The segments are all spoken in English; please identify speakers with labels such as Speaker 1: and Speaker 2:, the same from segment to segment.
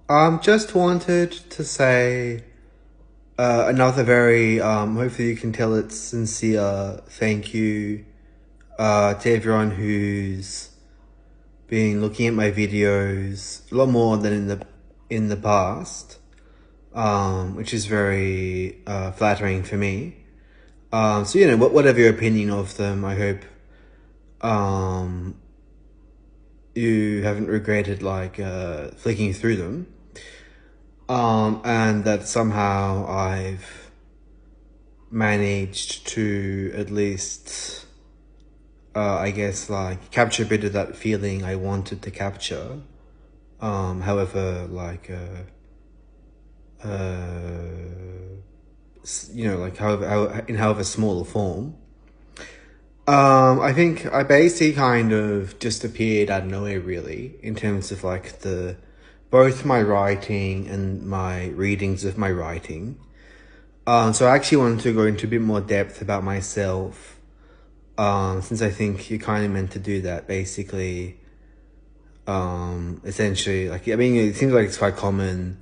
Speaker 1: Just wanted to say another very, hopefully you can tell it's sincere thank you to everyone who's been looking at my videos a lot more than in the past, which is very flattering for me. So, whatever your opinion of them, I hope um, you haven't regretted flicking through them. And that somehow I've managed to at least, I guess, capture a bit of that feeling I wanted to capture. However, however small a form. I think I basically kind of just appeared out of nowhere, really, in terms of both my writing and my readings of my writing. So I actually wanted to go into a bit more depth about myself, since I think you're kind of meant to do that, basically. Essentially, it seems like it's quite common,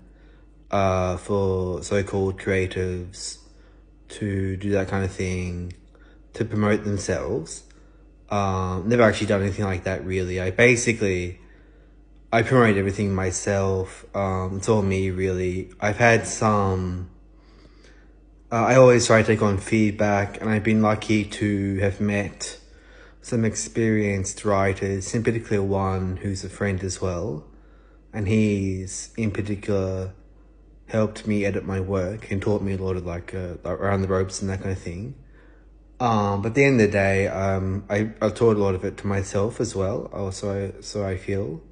Speaker 1: for so-called creatives to do that kind of thing, to promote themselves. Never actually done anything like that, really. I promote everything myself. It's all me, really. I've had some... I always try to take on feedback, and I've been lucky to have met some experienced writers, in particular one who's a friend as well. And he's, in particular, helped me edit my work and taught me a lot of around the ropes and that kind of thing. But at the end of the day, I taught a lot of it to myself as well. So I feel.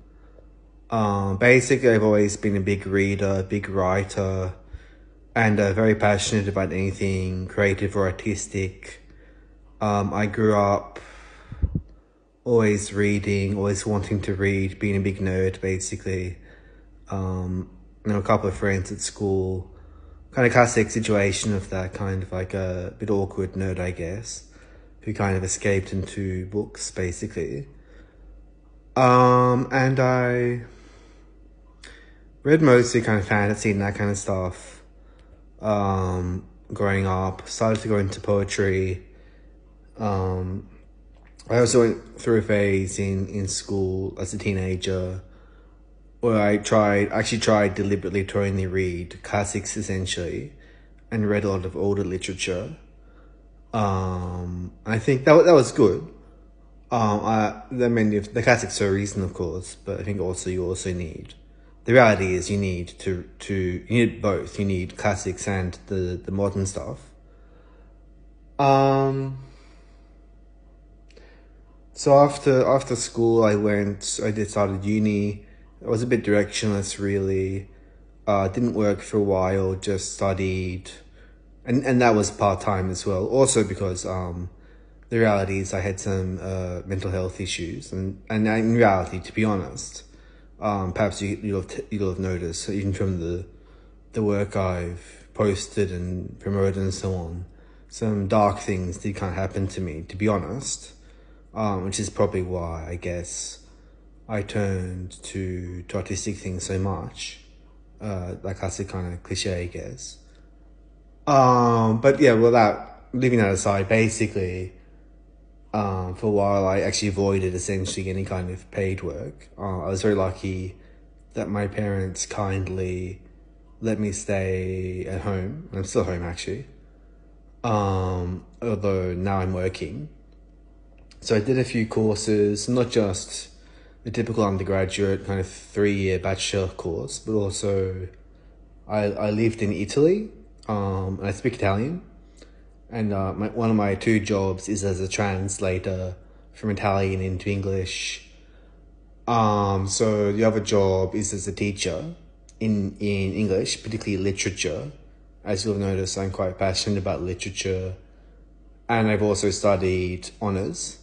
Speaker 1: Basically, I've always been a big reader, big writer, and very passionate about anything creative or artistic. I grew up always reading, always wanting to read, being a big nerd, basically. A couple of friends at school, kind of classic situation of that kind of a bit awkward nerd, I guess, who kind of escaped into books, basically. And I read mostly kind of fantasy and that kind of stuff. Growing up, started to go into poetry. I also went through a phase in school as a teenager where I actually tried deliberately to only read classics, essentially, and read a lot of older literature. I think that was good. The classics are a reason, of course, but I think also you also need... The reality is you need you need both. You need classics and the modern stuff. So after school, I started uni. I was a bit directionless, really. Didn't work for a while, just studied. And that was part-time as well. Also because, the reality is I had some, mental health issues. And in reality, to be honest, perhaps you'll have noticed, even from the work I've posted and promoted and so on, some dark things did kind of happen to me, to be honest. Which is probably why, I guess, I turned to artistic things so much. That classic kind of cliche, I guess. But yeah, leaving that aside, basically, for a while I actually avoided essentially any kind of paid work. I was very lucky that my parents kindly let me stay at home. I'm still home, actually. Although now I'm working. So I did a few courses, not just the typical undergraduate kind of 3-year bachelor course, but also I lived in Italy, and I speak Italian. And one of my 2 jobs is as a translator from Italian into English. So the other job is as a teacher in English, particularly literature. As you'll notice, I'm quite passionate about literature. And I've also studied honours.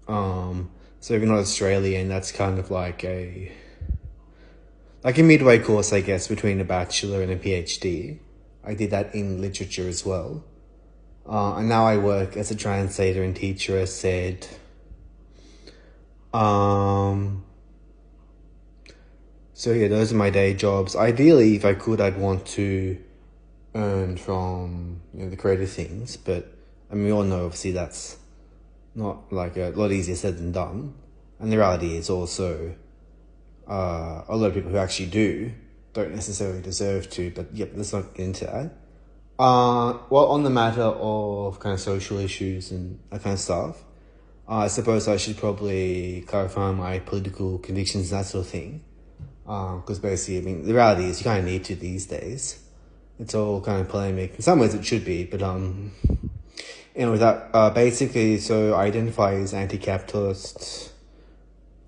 Speaker 1: So if you're not Australian, that's kind of like a midway course, I guess, between a bachelor and a PhD. I did that in literature as well. And now I work as a translator and teacher, as said. So yeah, those are my day jobs. Ideally, if I could, I'd want to earn from the creative things, but I mean, we all know obviously that's not like a lot easier said than done. And the reality is also a lot of people who actually do don't necessarily deserve to. But yep, let's not get into that. Well, on the matter of kind of social issues and that kind of stuff, I suppose I should probably clarify my political convictions and that sort of thing. Because basically, I mean, the reality is you kind of need to these days. It's all kind of polemic. In some ways it should be, but anyway, that basically, so I identify as anti-capitalist,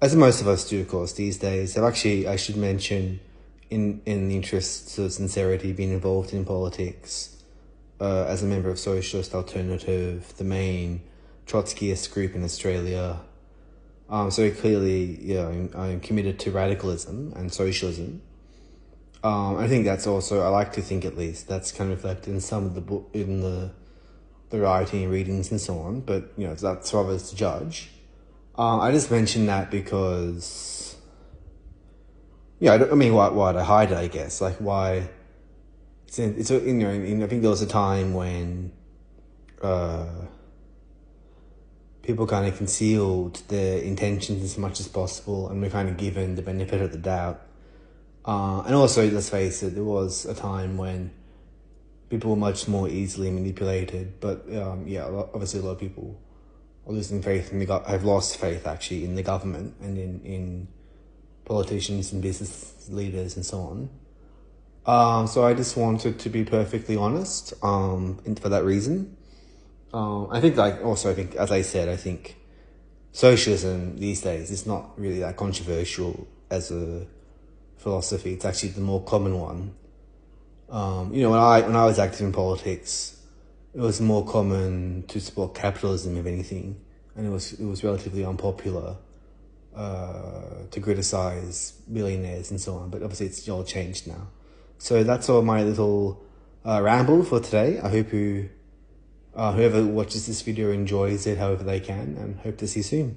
Speaker 1: as most of us do, of course, these days. I've actually, I should mention, in the interests of sincerity, been involved in politics as a member of Socialist Alternative, the main Trotskyist group in Australia. So clearly, I'm committed to radicalism and socialism. I think that's also, I like to think at least, that's kind of reflected in some of the book, in the writing and readings and so on, but, that's for others to judge. I just mentioned that because, I mean, why to hide it, I guess, like why, I think there was a time when, people kind of concealed their intentions as much as possible and were kind of given the benefit of the doubt. And also, let's face it, there was a time when people were much more easily manipulated. But obviously a lot of people are losing faith have lost faith actually in the government and in politicians and business leaders and so on. So I just wanted to be perfectly honest for that reason. I think, as I said, I think socialism these days is not really that controversial as a philosophy. It's actually the more common one. When I was active in politics, it was more common to support capitalism, if anything, and it was relatively unpopular to criticize billionaires and so on. But obviously, it's all changed now. So that's all my little ramble for today. I hope whoever watches this video enjoys it however they can, and hope to see you soon.